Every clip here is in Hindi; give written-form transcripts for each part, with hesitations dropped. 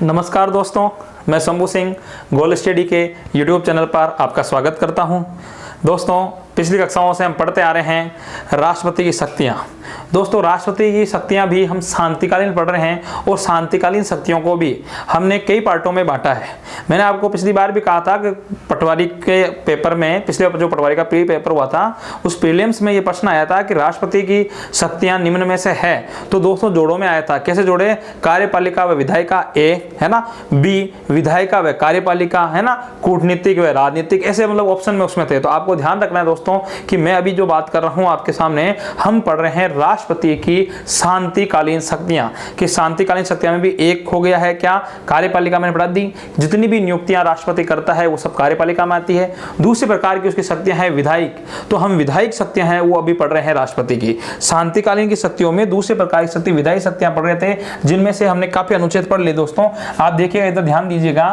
नमस्कार दोस्तों, मैं शंभू सिंह गोल स्टडी के YouTube चैनल पर आपका स्वागत करता हूं। दोस्तों, पिछली कक्षाओं से हम पढ़ते आ रहे हैं राष्ट्रपति की शक्तियां। दोस्तों, राष्ट्रपति की शक्तियां भी हम शांतिकालीन पढ़ रहे हैं और शांतिकालीन शक्तियों को भी हमने कई पार्टों में बांटा है। मैंने आपको पिछली बार भी कहा था कि पटवारी के पेपर में, पिछले जो पटवारी का प्री पेपर हुआ था उस प्रीलिम्स में ये प्रश्न आया था कि राष्ट्रपति की शक्तियां निम्न में से है। तो दोस्तों जोड़ों में आया था, कैसे जोड़े? कार्यपालिका व विधायिका ए है ना, बी विधायिका व कार्यपालिका है ना, कूटनीतिक व राजनीतिक, ऐसे मतलब ऑप्शन में उसमें थे। तो आपको ध्यान रखना है दोस्तों कि मैं अभी जो बात कर रहा हूं आपके सामने, हम पढ़ रहे हैं राष्ट्रपति की शांतिकालीन शक्तियां। कि शांतिकालीन शक्तियां में भी एक हो गया है क्या? कार्यपालिका मैंने पढ़ा दी। जितनी भी नियुक्तियां राष्ट्रपति करता है वो सब कार्यपालिका में आती है। दूसरे प्रकार की उसकी शक्तियां हैं विधायिक, तो हम विधायिक शक्तियां हैं वो अभी पढ़ रहे हैं राष्ट्रपति की। शांतिकालीन की शक्तियों में दूसरे प्रकार की शक्ति विधायिक शक्तियां पढ़ रहे थे, जिनमें से हमने काफी अनुच्छेद पढ़ लिए। दोस्तों आप देखिएगा, इधर ध्यान दीजिएगा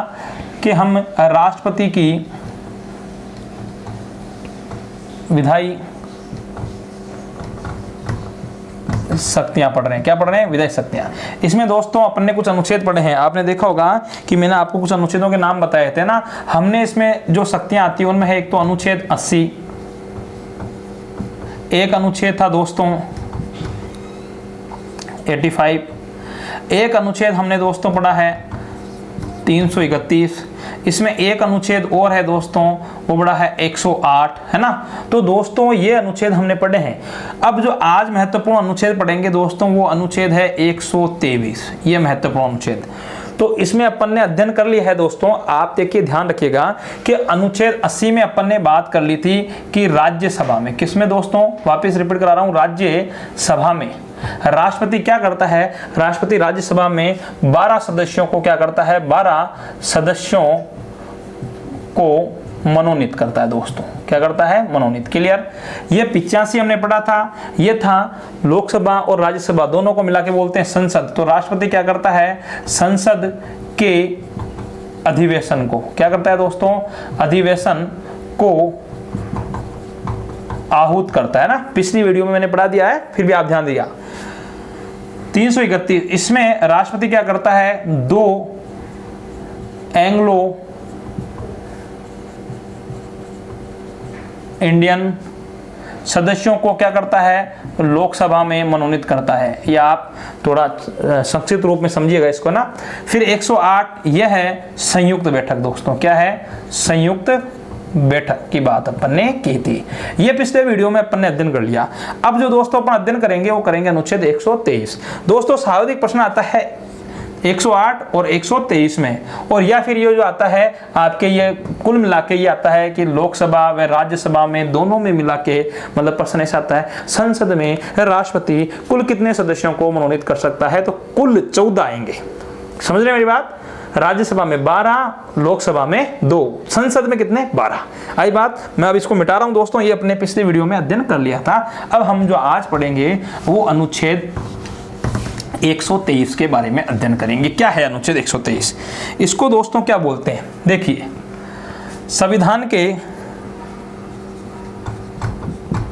कि हम राष्ट्रपति की विधायी शक्तियां पढ़ रहे हैं। क्या पढ़ रहे हैं? विधायी शक्तियां। इसमें दोस्तों अपन ने कुछ अनुच्छेद पढ़े हैं। आपने देखा होगा कि मैंने आपको कुछ अनुच्छेदों के नाम बताए थे ना। हमने इसमें जो शक्तियां आती है उनमें है एक तो अनुच्छेद 80, एक अनुच्छेद था दोस्तों 85, एक अनुच्छेद हमने दोस्तों पढ़ा है 331, इसमें एक अनुच्छेद और है दोस्तों, वो बड़ा है 108 है ना। तो दोस्तों ये अनुच्छेद हमने पढ़े हैं। अब जो आज महत्वपूर्ण अनुच्छेद पढ़ेंगे दोस्तों, वो अनुच्छेद है 123। ये महत्वपूर्ण अनुच्छेद, तो इसमें अपन ने अध्ययन कर लिया है दोस्तों। आप देखिए, ध्यान रखिएगा कि अनुच्छेद 80 में अपन ने बात कर ली थी कि राज्यसभा में, किसमें दोस्तों, वापस रिपीट करा रहा हूं, राज्यसभा में राष्ट्रपति क्या करता है? राष्ट्रपति राज्यसभा में 12 सदस्यों को क्या करता है? 12 सदस्यों को मनोनीत करता है दोस्तों। क्या करता है? मनोनीत। क्लियर? ये 85 हमने पढ़ा था। ये था लोकसभा और राज्यसभा दोनों को मिला के बोलते हैं संसद। तो राष्ट्रपति क्या करता है? संसद के अधिवेशन को क्या करता है दोस्तों? अधिवेशन को आहूत करता है ना। पिछली वीडियो में मैंने पढ़ा दिया है, फिर भी आप ध्यान दिया। 331, इसमें राष्ट्रपति क्या करता है? 2 एंग्लो इंडियन सदस्यों को क्या करता है? लोकसभा में मनोनीत करता है। या आप थोड़ा संक्षिप्त रूप में समझिएगा इसको ना। फिर 108, यह है संयुक्त बैठक दोस्तों। क्या है? संयुक्त बैठक की बात अपन ने की थी। ये पिछले वीडियो में अपन ने अध्ययन कर लिया। अब जो दोस्तों अपन अध्ययन करेंगे वो करेंगे अनुच्छेद 123। दोस्तों स्वाभाविक प्रश्न आता है 108 और 123 में, और या फिर ये जो आता है आपके, ये कुल मिला के ये आता है कि लोकसभा व राज्यसभा में दोनों में मिला के, मतलब प्रश्न ऐसा आता है संसद में राष्ट्रपति कुल कितने सदस्यों को मनोनीत कर सकता है? तो कुल 14 आएंगे। समझ रहे मेरी बात? राज्यसभा में 12, लोकसभा में 2, संसद में कितने? 12। आई बात? मैं अब इसको मिटा रहा हूं दोस्तों, ये अपने पिछले वीडियो में अध्ययन कर लिया था। अब हम जो आज पढ़ेंगे वो अनुच्छेद 123 के बारे में अध्ययन करेंगे। क्या है अनुच्छेद 123? इसको दोस्तों क्या बोलते हैं? देखिए, संविधान के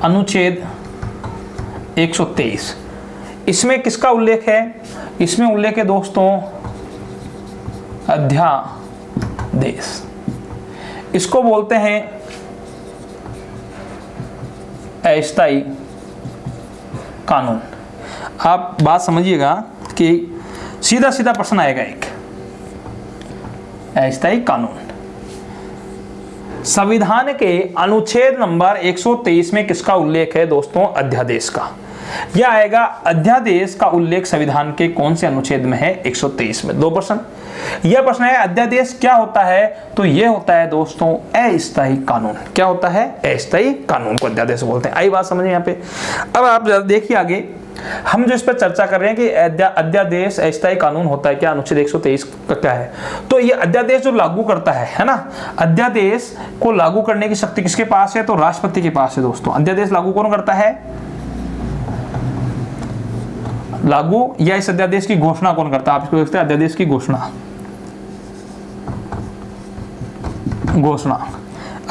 अनुच्छेद 123, इसमें किसका उल्लेख है? इसमें उल्लेख है दोस्तों अध्यादेश। इसको बोलते हैं अस्थायी कानून। आप बात समझिएगा कि सीधा सीधा प्रश्न आएगा एक, अस्थायी कानून। संविधान के अनुच्छेद नंबर 123 में किसका उल्लेख है दोस्तों? अध्यादेश का। यह आएगा, अध्यादेश का उल्लेख संविधान के कौन से अनुच्छेद में है? 123 में। 2 प्रश्न। यह प्रश्न है अध्यादेश क्या होता है? तो यह होता है दोस्तों अस्थायी कानून। क्या होता है? अस्थायी कानून को अध्यादेश बोलते हैं। आई बात समझिए यहाँ पे। अब आप देखिए आगे, हम जो इस पर चर्चा कर रहे हैं कि अध्यादेश अस्थायी कानून होता है क्या? अनुच्छेद 123 का क्या है? तो ये अध्यादेश जो लागू करता है ना, अध्यादेश को लागू करने की शक्ति किसके पास है? तो राष्ट्रपति के पास है दोस्तों। अध्यादेश लागू कौन करता है? लागू या इस अध्यादेश की घोषणा कौन करता है? आप इसको देखते हैं, अध्यादेश की घोषणा।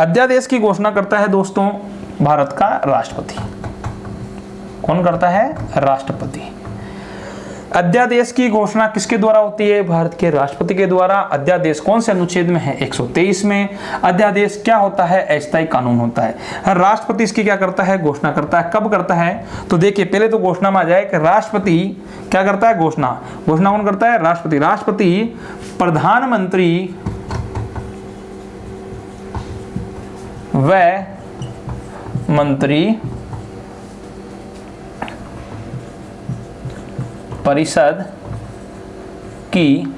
अध्यादेश की घोषणा करता है दोस्तों भारत का राष्ट्रपति। कौन करता है? राष्ट्रपति। अध्यादेश की घोषणा किसके द्वारा होती है? भारत के राष्ट्रपति के द्वारा। अध्यादेश कौन से अनुच्छेद में है? 123 में। अध्यादेश क्या होता है? अस्थायी कानून होता है। राष्ट्रपति इसकी क्या करता है? घोषणा करता है। कब करता है? तो देखिए पहले तो घोषणा में आ जाए कि राष्ट्रपति क्या करता है? घोषणा। घोषणा कौन करता है? राष्ट्रपति। राष्ट्रपति प्रधानमंत्री व मंत्री परिषद की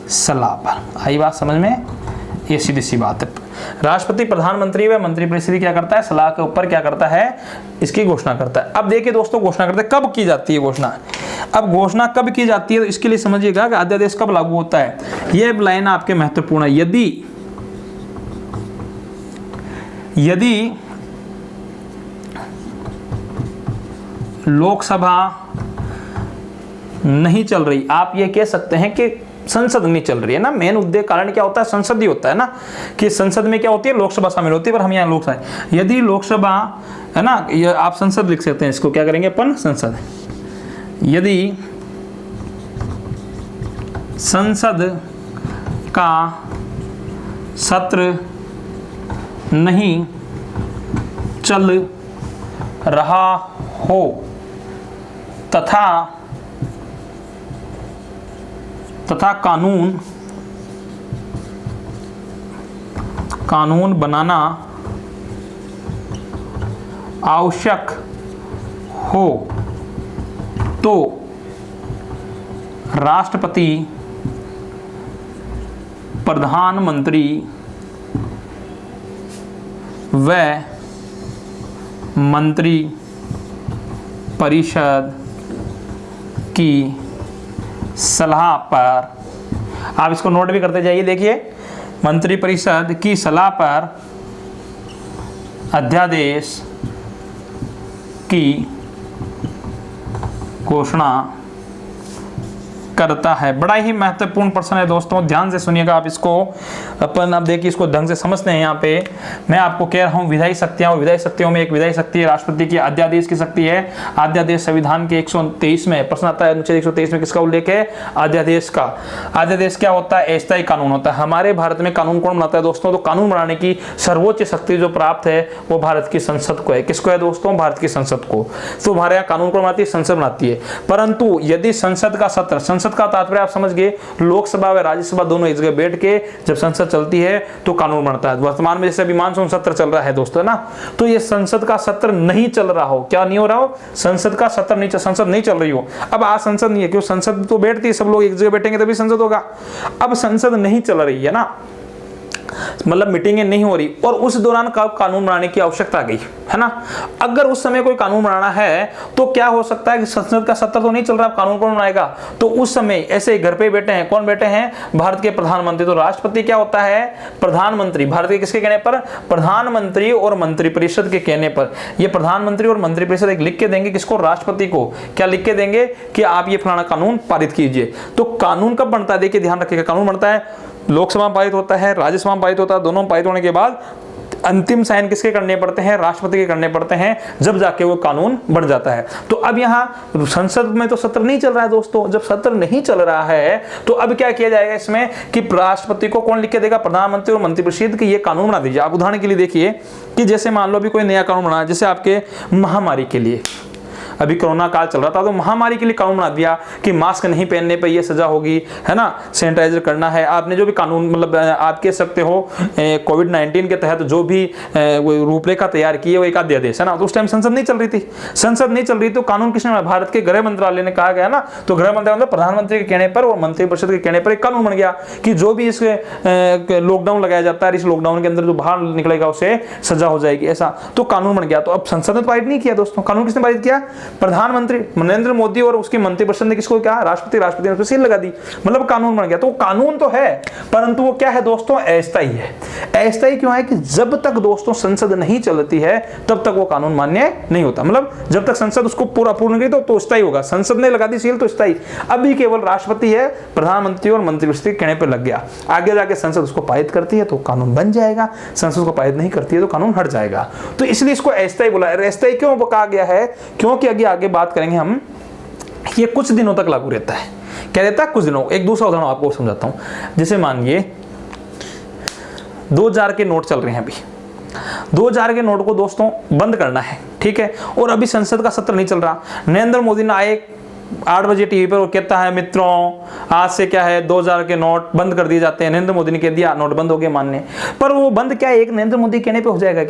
सलाह पर। आई बात समझ में? ये सीधी सी बात है। राष्ट्रपति प्रधानमंत्री व मंत्री परिषद क्या करता है? सलाह के ऊपर क्या करता है? इसकी घोषणा करता है। अब देखिए दोस्तों, घोषणा करते हैं, कब की जाती है घोषणा? अब घोषणा कब की जाती है तो इसके लिए समझिएगा कि अध्यादेश कब लागू होता है। यह लाइन आपके महत्वपूर्ण है। यदि लोकसभा नहीं चल रही, आप ये कह सकते हैं कि संसद नहीं चल रही है ना। मेन उद्देश्य कारण क्या होता है? संसद ही होता है ना, कि संसद में क्या होती है? लोकसभा शामिल होती है, पर हम यहाँ लोकसभा, यदि लोकसभा है ना, ये आप संसद लिख सकते हैं, इसको क्या करेंगे अपन? संसद। यदि संसद का सत्र नहीं चल रहा हो तथा कानून बनाना आवश्यक हो तो राष्ट्रपति प्रधानमंत्री व मंत्री परिषद की सलाह पर, आप इसको नोट भी करते जाइए। देखिए, मंत्री परिषद की सलाह पर अध्यादेश की घोषणा करता है। बड़ा ही महत्वपूर्ण प्रश्न है दोस्तों, ध्यान से सुनिएगा आप इसको। अपन अब देखिए इसको ढंग से समझते हैं। यहाँ पे मैं आपको कह रहा हूँ विधायी शक्तियां, और विधायी शक्तियों में एक विधायी शक्ति है राष्ट्रपति की, अध्यादेश की शक्ति है। अध्यादेश संविधान के 123 में प्रश्न आता है, अनुच्छेद 123 में किसका उल्लेख है? अध्यादेश का। अध्यादेश क्या होता है? अस्थायी कानून होता है। हमारे भारत में कानून कौन बनाता है दोस्तों? तो कानून बनाने की सर्वोच्च शक्ति जो प्राप्त है वो भारत की संसद को है। किसको है दोस्तों? भारत की संसद को। तो हमारे यहाँ कानून कौन बनाती है? संसद बनाती है। परंतु यदि संसद का सत्र, संसद का तात्पर्य आप समझ गए, लोकसभा व राज्यसभा दोनों एक जगह बैठ के जब संसद चलती है तो कानून बनता है। वर्तमान में जैसे अभी मानसून सत्र चल रहा है दोस्तों ना, तो ये संसद का सत्र नहीं चल रहा हो, क्या नहीं हो रहा हो? संसद का सत्र नहीं, संसद नहीं चल रही हो। अब आज संसद नहीं है, क्यों? संसद तो बैठती है, सब लोग एक जगह बैठेंगे तभी संसद होगा। अब संसद नहीं चल रही है ना, मतलब मीटिंगें नहीं हो रही, और उस दौरान कानून बनाने की आवश्यकता आ गई है ना। अगर उस समय कोई कानून बनाना है तो क्या हो सकता है कि संसद का सत्र तो नहीं चल रहा, कानून कौन बनाएगा? तो उस समय ऐसे घर पे बैठे हैं, कौन बैठे हैं? भारत के प्रधानमंत्री। तो राष्ट्रपति क्या होता है? प्रधानमंत्री। भारत के किसके कहने पर? प्रधानमंत्री और मंत्रिपरिषद के कहने पर। ये प्रधानमंत्री और मंत्रिपरिषद एक लिख के देंगे, किसको? राष्ट्रपति को। क्या लिख के देंगे? कि आप ये फलाना कानून पारित कीजिए। तो कानून कब बनता है? देखिए ध्यान रखिएगा, कानून बनता है लोकसभा में पारित होता है, राज्यसभा में पारित होता है, दोनों पारित होने के बाद अंतिम साइन किसके करने पड़ते हैं? राष्ट्रपति के करने पड़ते हैं, जब जाके वो कानून बन जाता है। तो अब यहाँ संसद में तो सत्र नहीं चल रहा है दोस्तों। जब सत्र नहीं चल रहा है तो अब क्या किया जाएगा इसमें कि राष्ट्रपति को कौन लिख के देगा? प्रधानमंत्री और मंत्रिपरिषद की ये कानून बना दीजिए। आप उदाहरण के लिए देखिए कि जैसे मान लो अभी कोई नया कानून बना, जैसे आपके महामारी के लिए, अभी कोरोना काल चल रहा था तो महामारी के लिए कानून बना दिया कि मास्क नहीं पहनने पे ये सजा होगी, है ना, सैनिटाइजर करना है। आपने जो भी कानून, मतलब आप कह सकते हो कोविड-19 के तहत जो भी रूपरेखा तैयार की है वो एक अध्यादेश है ना। तो उस टाइम संसद नहीं चल रही थी, संसद नहीं चल रही तो कानून किसने बनाया? भारत के गृह मंत्रालय ने कहा गया ना। तो गृह मंत्रालय मतलब प्रधानमंत्री के कहने पर और मंत्रिपरिषद के कहने पर एक कानून बन गया कि जो भी इसके लॉकडाउन लगाया जाता है, इस लॉकडाउन के अंदर जो बाहर निकलेगा उसे सजा हो जाएगी, ऐसा तो कानून बन गया। तो अब संसद ने पारित नहीं किया दोस्तों, कानून किसने पारित किया? प्रधानमंत्री नरेंद्र मोदी और उसके मंत्रिपरिषद ने किसको कहा? राष्ट्रपति ने सील लगा दी, मतलब कानून बन गया। तो कानून तो है परंतु वो क्या है दोस्तों? अस्थायी है। अस्थायी क्यों है? कि जब तक दोस्तों संसद नहीं चलती है तब तक वो कानून मान्य नहीं होता। मतलब जब तक संसद उसको पूरा पूर्ण करी तो स्थायी होगा, संसद ने लगा दी सील तो स्थायी। अभी केवल राष्ट्रपति है, प्रधानमंत्री और मंत्रिपरिषद के कहने पर लग गया, आगे जाके संसद उसको पारित करती है तो कानून बन जाएगा, संसद को पारित नहीं करती है तो कानून हट जाएगा। तो इसलिए इसको अस्थायी बोला है। अस्थायी क्यों कहा गया है? क्योंकि आगे बात करेंगे हम ये कुछ दिनों तक लागू रहता है। क्या रहता है? कुछ दिनों। एक दूसरा उदाहरण आपको समझाता हूं। जैसे मानिए 2000 के नोट चल रहे हैं, अभी 2000 के नोट को दोस्तों बंद करना है, ठीक है, और अभी संसद का सत्र नहीं चल रहा। नरेंद्र मोदी ने आए 8 बजे टीवी पर वो कहता है मित्रों आज से क्या है 2000 के नोट बंद कर दिए जाते हैं। नरेंद्र मोदी ने कह दिया, नोट बंद हो गए मानने। पर वो बंद क्या एक नरेंद्र मोदी कहने पे हो जाएगा?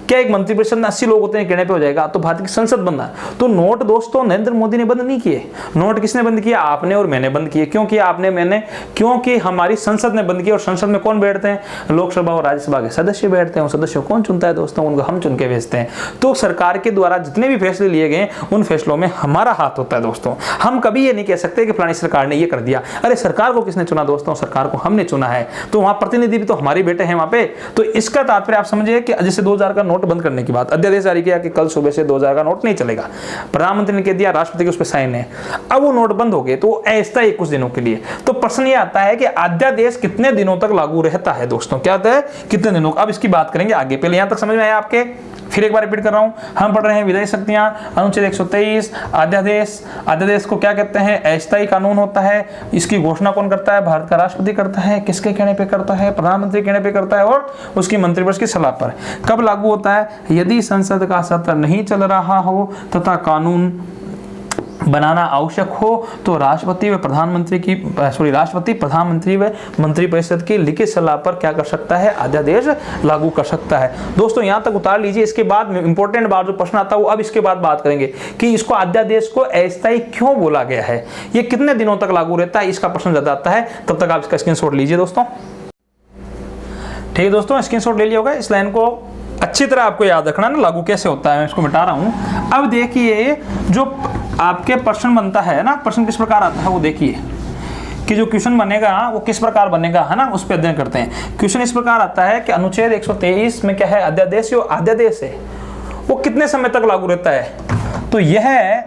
क्या एक मंत्रिपरिषद में 80 लोग होते हैं कहने पे हो जाएगा? तो भारत की संसद बंद है। तो नोट दोस्तों नरेंद्र मोदी ने बंद नहीं किए। नोट किसने बंद किया? आपने और मैंने बंद किए। क्यों किया आपने मैंने? क्योंकि हमारी संसद ने बंद किया। और संसद में कौन बैठते हैं? लोकसभा और राज्यसभा के सदस्य बैठते हैं। उन सदस्यों कौन चुनता है दोस्तों? उनको हम चुन के भेजते हैं। तो सरकार के द्वारा जितने भी फैसले लिए गए उन फैसलों में हमारा हाथ होता है दोस्तों। हम कभी ये नहीं कह सकते कि फलानी सरकार ने ये कर दिया। अरे सरकार को किसने चुना दोस्तों? सरकार को हमने चुना है। तो वहां प्रतिनिधि भी तो हमारे बेटे हैं वहां पे। तो इसका तात्पर्य आप समझिए कि जैसे 2000 का नोट बंद करने के बाद अध्यादेश जारी किया कि कल सुबह से 2000 का नोट नहीं चलेगा। प्रधानमंत्री ने कह दिया, राष्ट्रपति के उस पर साइन है। अब वो नोट बंद हो गए तो ऐसा ही कुछ दिनों के लिए। तो प्रश्न ये आता है कि अध्यादेश कितने दिनों तक लागू रहता है दोस्तों? क्या होता है? कितने दिनों? अब इसकी बात करेंगे आगे। पहले यहां तक समझ में आया आपके? फिर एक बार रिपीट कर रहा हूं। हम पढ़ रहे हैं विधायी शक्तियां, अनुच्छेद 123, अध्यादेश। अध्यादेश को क्या कहते हैं? अस्थायी कानून होता है। इसकी घोषणा कौन करता है? भारत का राष्ट्रपति करता है। किसके कहने पे करता है? प्रधानमंत्री कहने पे करता है और उसकी मंत्रिपरिषद की सलाह पर। कब लागू होता है? यदि संसद का सत्र नहीं चल रहा हो तथा कानून बनाना आवश्यक हो तो राष्ट्रपति प्रधानमंत्री व मंत्रिपरिषद की लिखित सलाह पर क्या कर सकता है? अध्यादेश लागू कर सकता है। दोस्तों यहां तक उतार लीजिए। इसके बाद इंपॉर्टेंट बात जो प्रश्न आता है वो अब इसके बाद बात करेंगे कि इसको अध्यादेश को अस्थायी क्यों बोला गया है, ये कितने दिनों तक लागू रहता है, इसका प्रश्न ज्यादा आता है। तब तक आप इसका स्क्रीनशॉट लीजिए दोस्तों। ठीक है दोस्तों, स्क्रीनशॉट ले लिया होगा। इस लाइन को अच्छी तरह आपको याद रखना ना, लागू कैसे होता है मैं इसको बता रहा हूं। अब देखिए जो आपके प्रश्न बनता है ना, प्रश्न किस प्रकार आता है वो देखिए कि जो क्वेश्चन बनेगा वो किस प्रकार बनेगा, है ना, उस पर अध्ययन करते हैं। क्वेश्चन इस प्रकार आता है कि अनुच्छेद 123 में क्या है? अध्यादेश। जो अध्यादेश है वो कितने समय तक लागू रहता है? तो यह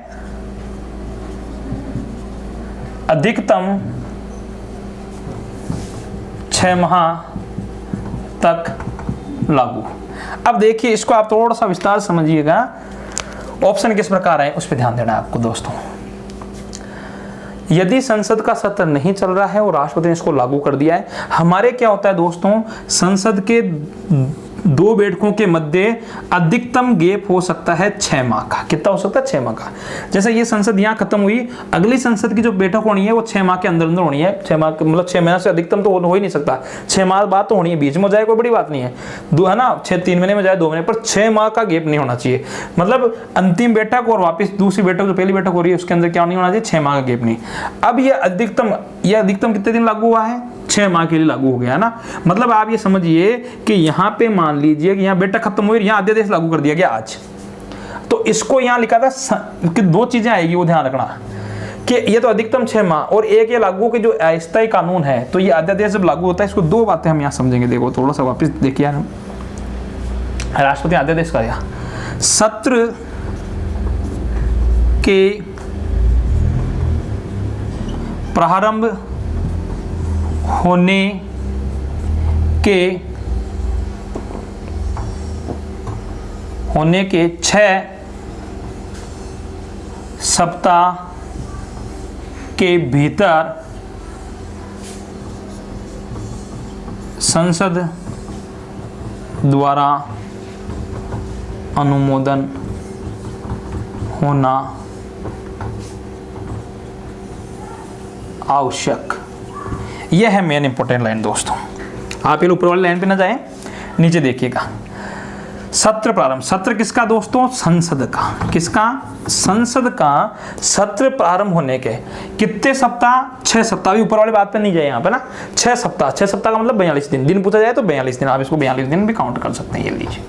अधिकतम 6 माह तक लागू। अब देखिए इसको आप थोड़ा सा विस्तार समझिएगा। ऑप्शन किस प्रकार है उस पर ध्यान देना है आपको दोस्तों। यदि संसद का सत्र नहीं चल रहा है और राष्ट्रपति ने इसको लागू कर दिया है, हमारे क्या होता है दोस्तों, संसद के 2 बैठकों के मध्य अधिकतम गैप हो सकता है 6 माह का। कितना हो सकता है? 6 माह का। जैसे ये संसद यहाँ खत्म हुई, अगली संसद की जो बैठक होनी है वो 6 माह के अंदर अंदर होनी है। 6 माह मतलब 6 महीने से अधिकतम तो हो ही नहीं सकता। 6 माह बाद तो होनी है, बीच में हो जाए कोई बड़ी बात नहीं है, है ना, 3 महीने में जाए 2 महीने, पर 6 माह का गैप नहीं होना चाहिए। मतलब अंतिम बैठक और वापिस दूसरी बैठक जो पहली बैठक हो रही है उसके अंदर क्या नहीं होना चाहिए? 6 माह का गैप नहीं। अब ये अधिकतम कितने दिन लागू हुआ है? 6 माह के लिए लागू हो गया ना। मतलब आप ये समझिए कि यहाँ पे मान लीजिए कि यहाँ बैठक खत्म हुई, यहाँ अध्यादेश लागू कर दिया गया आज। तो इसको यहाँ लिखा था कि 2 चीजें आएगी, वो ध्यान रखना कि ये तो अधिकतम 6 माह और एक ये लागू के जो अस्थायी कानून है। तो ये अध्यादेश जब लागू होता है इसको 2 बातें हम यहाँ समझेंगे। देखो थोड़ा सा वापस देखिए, हम राष्ट्रपति अध्यादेश का सत्र के प्रारंभ होने के 6 सप्ताह के भीतर संसद द्वारा अनुमोदन होना आवश्यक। यह है मेन इंपॉर्टेंट लाइन दोस्तों। आप ये ऊपर वाली लाइन पे ना जाएं, नीचे देखिएगा। सत्र प्रारंभ, सत्र किसका दोस्तों? संसद का। किसका? संसद का सत्र प्रारंभ होने के कितने सप्ताह? 6 सप्ताह। भी ऊपर वाली बात पे नहीं जाए यहाँ पे ना। 6 सप्ताह, 6 सप्ताह का मतलब 42 दिन। दिन पूछा जाए तो 42 दिन, आप इसको 42 दिन भी काउंट कर सकते हैं। ये लीजिए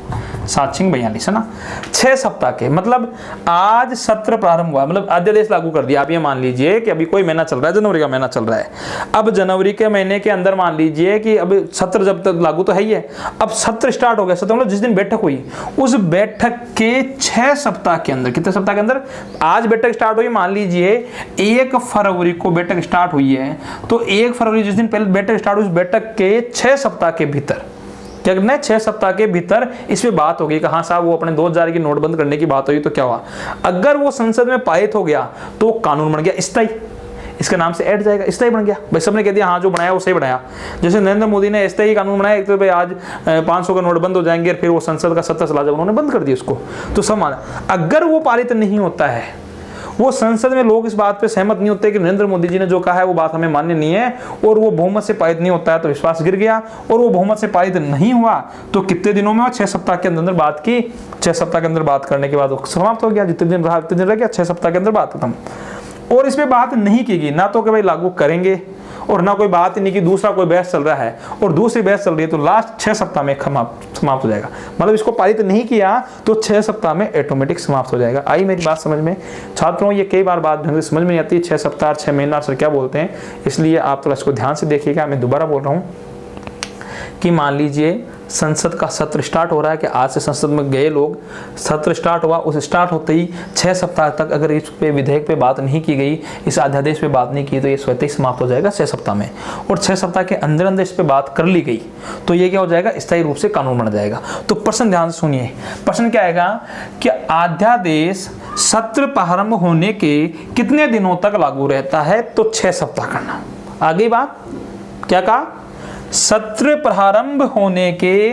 7×42 है ना, 6 सप्ताह के। मतलब आज सत्र प्रारंभ हुआ, मतलब अध्यादेश लागू कर दिया। आप ये मान लीजिए कि अभी कोई महीना चल रहा है, जनवरी का महीना चल रहा है। अब जनवरी के महीने के अंदर मान लीजिए कि अब सत्र जब तक लागू तो है ही है, अब सत्र स्टार्ट हो गया। सत्र मतलब जिस दिन बैठक हुई उस बैठक के 6 सप्ताह के अंदर, कितने सप्ताह के अंदर? आज बैठक स्टार्ट हुई, मान लीजिए 1 फरवरी को बैठक स्टार्ट हुई है, तो 1 फरवरी जिस दिन पहले बैठक स्टार्ट हुई उस बैठक के 6 सप्ताह के भीतर क्या करना है, 6 सप्ताह के भीतर इस पे बात होगी कि हाँ साहब वो अपने 2000 की नोट बंद करने की बात हुई तो क्या हुआ। अगर वो संसद में पारित हो गया तो कानून बन गया स्थायी, इसके नाम से ऐड जाएगा, स्थायी बन गया। भाई सबने कह दिया हाँ जो बनाया वो सही बनाया। जैसे नरेंद्र मोदी ने स्थायी कानून बनाया, एक तो भाई आज 500 का नोट बंद हो जाएंगे, फिर वो संसद का सत्ता चला जाए, उन्होंने बंद कर दिया उसको, तो सब माना। अगर वो पारित नहीं होता है, वो संसद में लोग इस बात पे सहमत नहीं होते कि नरेंद्र मोदी जी ने जो कहा है वो बात हमें मान्य नहीं है, और वो बहुमत से पारित नहीं होता है, तो विश्वास गिर गया, और वो बहुमत से पारित नहीं हुआ तो कितने दिनों में, 6 सप्ताह के अंदर बात की, 6 सप्ताह के अंदर बात करने के बाद वो समाप्त हो गया। जितने दिन रहा उतने दिन रह गया, 6 सप्ताह के अंदर बात खत्म। और इस पे बात नहीं की गई, ना तो कि भाई लागू करेंगे, और ना कोई बात ही नहीं कि दूसरा कोई बहस चल रहा है और दूसरी बहस चल रही है, तो लास्ट 6 सप्ताह में समाप्त हो जाएगा। मतलब इसको पारित नहीं किया तो 6 सप्ताह में ऑटोमेटिक समाप्त हो जाएगा। आई मेरी बात समझ में छात्रों? ये कई बार बात ढंग से समझ में नहीं आती, 6 सप्ताह 6 महीना सर क्या बोलते हैं, इसलिए आप थोड़ा इसको ध्यान से देखिएगा। मैं दोबारा बोल रहा हूँ कि मान लीजिए संसद का सत्र स्टार्ट हो रहा है, कि आज से संसद में गए लोग, सत्र स्टार्ट हुआ, उस स्टार्ट होते ही 6 सप्ताह तक अगर इस पे विधेयक पे बात नहीं की गई, इस अध्यादेश पे बात नहीं की, तो ये स्वतः ही समाप्त हो जाएगा 6 सप्ताह में। और 6 सप्ताह के अंदर अंदर इस पे बात कर ली गई तो ये क्या हो जाएगा, स्थायी रूप से कानून बन जाएगा। तो प्रश्न ध्यान से सुनिए, प्रश्न क्या आएगा कि अध्यादेश सत्र प्रारंभ होने के कितने दिनों तक लागू रहता है, तो 6 सप्ताह करना। आगे बात क्या कहा, सत्र प्रारंभ होने के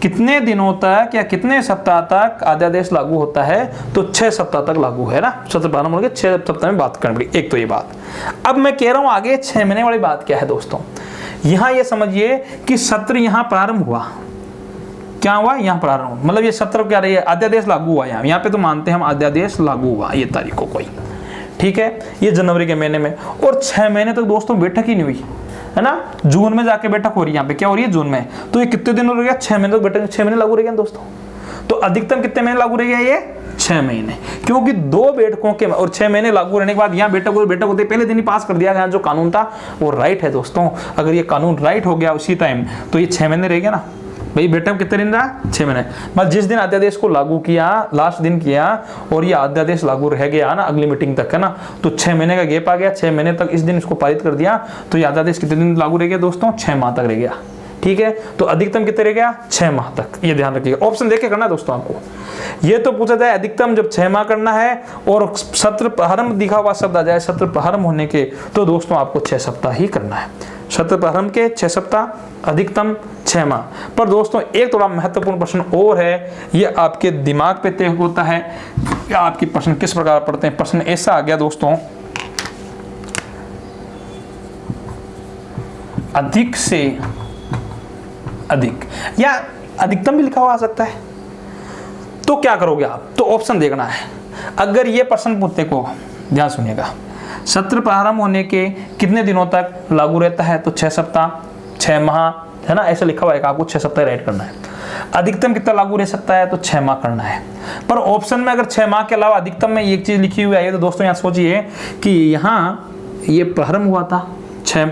कितने दिनों तक या कितने सप्ताह तक अध्यादेश लागू होता है, तो 6 सप्ताह तक लागू है ना। सत्र प्रारंभ होने के 6 सप्ताह में बात करनी पड़ेगी। एक तो ये बात। अब मैं कह रहा हूं आगे 6 महीने वाली बात क्या है दोस्तों, यहां ये समझिए कि सत्र यहां प्रारंभ हुआ, क्या हुआ, यहां प्रारंभ, मतलब ये सत्र क्या रही है, अध्यादेश लागू हुआ। यहाँ पे तो मानते हैं हम अध्यादेश लागू हुआ ये तारीख को कोई, ठीक है, ये जनवरी के महीने में, और 6 महीने तक दोस्तों बैठक ही नहीं हुई है ना। जून में जाके बैठक हो रही है, यहाँ पे क्या हो रही है, जून में, तो ये कितने दिन हो गया, 6 महीने तक बैठक, 6 महीने लागू रह गया दोस्तों। तो अधिकतम कितने महीने लागू रह गया, ये 6 महीने, क्योंकि 2 बैठकों के और 6 महीने लागू रहने के बाद यहाँ बैठक होते पहले दिन ही पास कर दिया गया। जो कानून था वो राइट है दोस्तों, अगर ये कानून राइट हो गया उसी टाइम तो ये 6 महीने रह गया ना। भाई बैठक कितने दिन रहा, 6 महीने। बस जिस दिन अध्यादेश को लागू किया, लास्ट दिन किया, और ये अध्यादेश लागू रह गया ना अगली मीटिंग तक, है ना, तो 6 महीने का गैप आ गया। 6 महीने तक इस दिन इसको पारित कर दिया, तो ये अध्यादेश कितने दिन लागू रह गया दोस्तों, 6 माह तक रह गया। ठीक है, तो अधिकतम कितने रह गया, 6 माह तक, ये ध्यान रखिएगा। ऑप्शन देख के करना दोस्तों आपको। ये तो पूछा जाए अधिकतम जब 6 माह करना है और सत्र प्रारंभ दिखा हुआ शब्द आ जाए सत्र प्रारंभ होने के, तो दोस्तों आपको 6 सप्ताह ही करना है। सत्र प्रारंभ के 6 सप्ताह, अधिकतम 6 माह। पर दोस्तों एक थोड़ा महत्वपूर्ण प्रश्न और है, ये आपके दिमाग पे तय होता है कि आपकी प्रश्न किस प्रकार पढ़ते हैं। प्रश्न ऐसा आ गया दोस्तों, अधिक से अधिक या अधिकतम भी लिखा हुआ आ सकता है, तो क्या करोगे आप, तो ऑप्शन देखना है। अगर ये प्रश्न पूछते को, ध्यान सुनिएगा, सत्र प्रारंभ होने के कितने दिनों तक लागू रहता है, तो 6 सप्ताह, 6 माह, है ना, ऐसा लिखा हुआ है कि आपको 6 सप्ताह राइट करना है। अधिकतम कितना लागू रह सकता है, तो 6 माह करना है। पर ऑप्शन में अगर 6 माह के अलावा अधिकतम में एक चीज लिखी हुई है, तो दोस्तों यहाँ सोचिए कि यहाँ ये प्रारंभ हुआ था 6,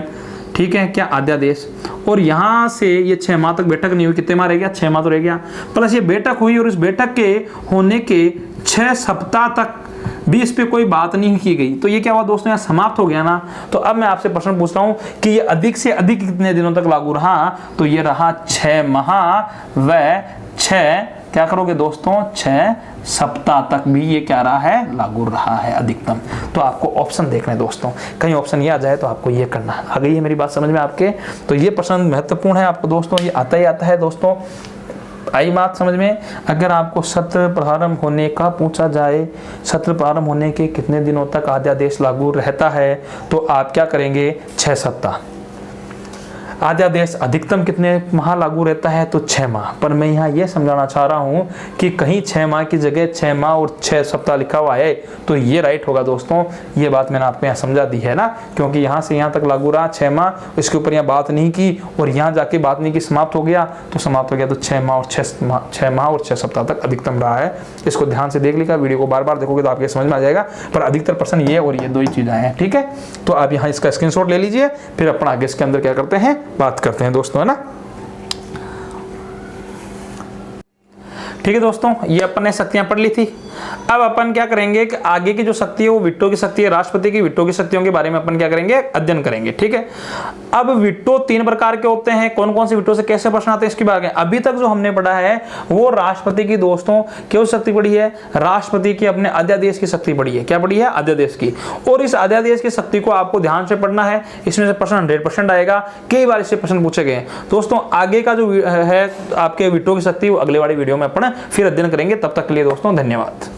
ठीक है, क्या अध्यादेश, और यहाँ से ये 6 माह तक बैठक नहीं हुई, कितने माह रह गया, 6 माह तो रह गया, प्लस ये बैठक हुई और इस बैठक के होने के 6 सप्ताह तक भी इस पे कोई बात नहीं की गई, तो ये क्या हुआ दोस्तों, यहाँ समाप्त हो गया ना। तो अब मैं आपसे प्रश्न पूछ रहा हूँ कि ये अधिक से अधिक कितने दिनों तक लागू रहा, तो ये रहा 6 माह व 6, क्या करोगे दोस्तों, 6 सप्ताह तक भी ये क्या रहा है, लागू रहा है अधिकतम। तो आपको ऑप्शन देखना है दोस्तों, कहीं ऑप्शन ये आ जाए तो आपको ये करना है। आ गई है मेरी बात समझ में आपके? तो ये प्रश्न महत्वपूर्ण है आपको दोस्तों, ये आता ही आता है दोस्तों। आई बात समझ में? अगर आपको सत्र प्रारंभ होने का पूछा जाए, सत्र प्रारंभ होने के कितने दिनों तक अध्यादेश लागू रहता है, तो आप क्या करेंगे, 6 सप्ताह। अध्यादेश अधिकतम कितने माह लागू रहता है, तो 6 माह। पर मैं यहाँ ये समझाना चाह रहा हूँ कि कहीं 6 माह की जगह 6 माह और 6 सप्ताह लिखा हुआ है, तो ये राइट होगा दोस्तों। ये बात मैंने आपको यहाँ समझा दी है ना, क्योंकि यहाँ से यहाँ तक लागू रहा 6 माह, इसके ऊपर यहाँ बात नहीं की और यहाँ जाके बात नहीं की, समाप्त हो गया, तो समाप्त हो गया। तो 6 माह और 6 सप्ताह तक अधिकतम रहा है। इसको ध्यान से देख लीजिएगा, वीडियो को बार बार देखोगे तो आपके समझ में आ जाएगा। पर अधिकतर प्रश्न ये और ये 2 ही चीज़ें हैं, ठीक है। तो आप यहाँ इसका स्क्रीनशॉट ले लीजिए, फिर अपना आगे इसके अंदर क्या करते हैं, बात करते हैं दोस्तों, है ना। ठीक है दोस्तों, ये अपन ने शक्तियां पढ़ ली थी। अब अपन क्या करेंगे कि आगे की जो शक्ति है वो विट्टो की शक्ति है, राष्ट्रपति की विट्टो की शक्तियों के बारे में अपन क्या करेंगे, अध्ययन करेंगे। ठीक है, अब विट्टो 3 प्रकार के होते हैं, कौन कौन से विट्टो से कैसे प्रश्न आते हैं इसके बारे में अभी तक जो हमने पढ़ा है वो राष्ट्रपति की दोस्तों क्यों शक्ति पढ़ी है, राष्ट्रपति की अपने अध्यादेश की शक्ति पढ़ी है। क्या पढ़ी है, अध्यादेश की। और इस अध्यादेश की शक्ति को आपको ध्यान से पढ़ना है, इसमें से प्रश्न 100% आएगा, कई बार इससे प्रश्न पूछे गए। दोस्तों आगे का जो है आपके विट्टो की शक्ति वो अगले वाली वीडियो में अपन फिर अध्ययन करेंगे। तब तक के लिए दोस्तों धन्यवाद।